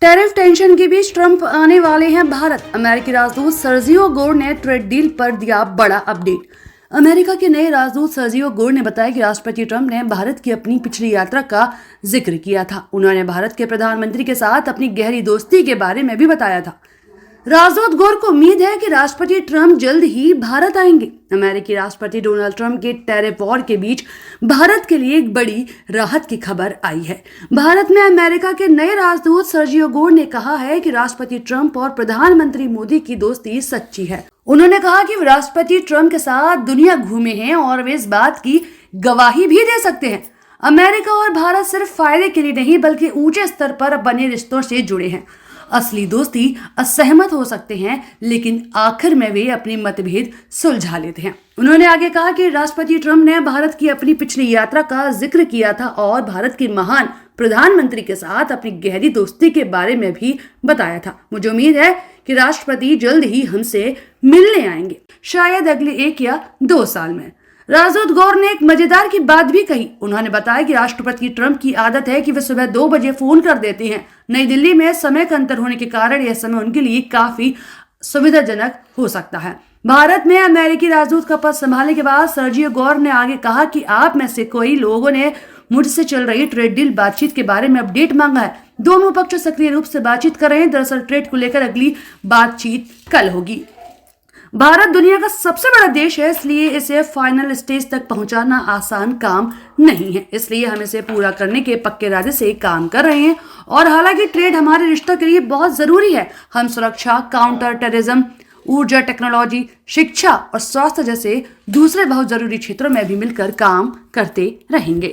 Tariff tension के बीच Trump आने वाले हैं भारत। अमेरिकी राजदूत सर्जियो गोर ने ट्रेड डील पर दिया बड़ा अपडेट। अमेरिका के नए राजदूत सर्जियो गोर ने बताया कि राष्ट्रपति ट्रंप ने भारत की अपनी पिछली यात्रा का जिक्र किया था। उन्होंने भारत के प्रधानमंत्री के साथ अपनी गहरी दोस्ती के बारे में भी बताया था। राजदूत गोर को उम्मीद है कि राष्ट्रपति ट्रंप जल्द ही भारत आएंगे। अमेरिकी राष्ट्रपति डोनाल्ड ट्रंप के टैरिफ वॉर के बीच भारत के लिए एक बड़ी राहत की खबर आई है। भारत में अमेरिका के नए राजदूत सर्जियो गोर ने कहा है कि राष्ट्रपति ट्रंप और प्रधानमंत्री मोदी की दोस्ती सच्ची है। उन्होंने कहा कि वे राष्ट्रपति ट्रंप के साथ दुनिया घूमे हैं और वे इस बात की गवाही भी दे सकते हैं। अमेरिका और भारत सिर्फ फायदे के लिए नहीं बल्कि ऊंचे स्तर पर बने रिश्तों से जुड़े हैं। असली दोस्ती असहमत हो सकते हैं लेकिन आखिर में वे अपनी मतभेद सुलझा लेते हैं। उन्होंने आगे कहा कि राष्ट्रपति ट्रंप ने भारत की अपनी पिछली यात्रा का जिक्र किया था और भारत के महान प्रधानमंत्री के साथ अपनी गहरी दोस्ती के बारे में भी बताया था। मुझे उम्मीद है कि राष्ट्रपति जल्द ही हमसे मिलने आएंगे, शायद अगले 1 या 2 साल में। राजदूत गौर ने एक मजेदार की बात भी कही। उन्होंने बताया कि राष्ट्रपति ट्रंप की आदत है कि वे सुबह 2 बजे फोन कर देते हैं। नई दिल्ली में समय का अंतर होने के कारण यह समय उनके लिए काफी सुविधाजनक हो सकता है। भारत में अमेरिकी राजदूत का पद संभालने के बाद सर्जियो गौर ने आगे कहा कि आप में से कई लोगों ने मुझसे चल रही ट्रेड डील बातचीत के बारे में अपडेट मांगा है। दोनों पक्ष सक्रिय रूप से बातचीत कर रहे हैं। दरअसल ट्रेड को लेकर अगली बातचीत कल होगी। भारत दुनिया का सबसे बड़ा देश है, इसलिए इसे फाइनल स्टेज तक पहुंचाना आसान काम नहीं है। इसलिए हम इसे पूरा करने के पक्के इरादे से काम कर रहे हैं। और हालांकि ट्रेड हमारे रिश्तों के लिए बहुत जरूरी है, हम सुरक्षा, काउंटर टेररिज्म, ऊर्जा, टेक्नोलॉजी, शिक्षा और स्वास्थ्य जैसे दूसरे बहुत जरूरी क्षेत्रों में भी मिलकर काम करते रहेंगे।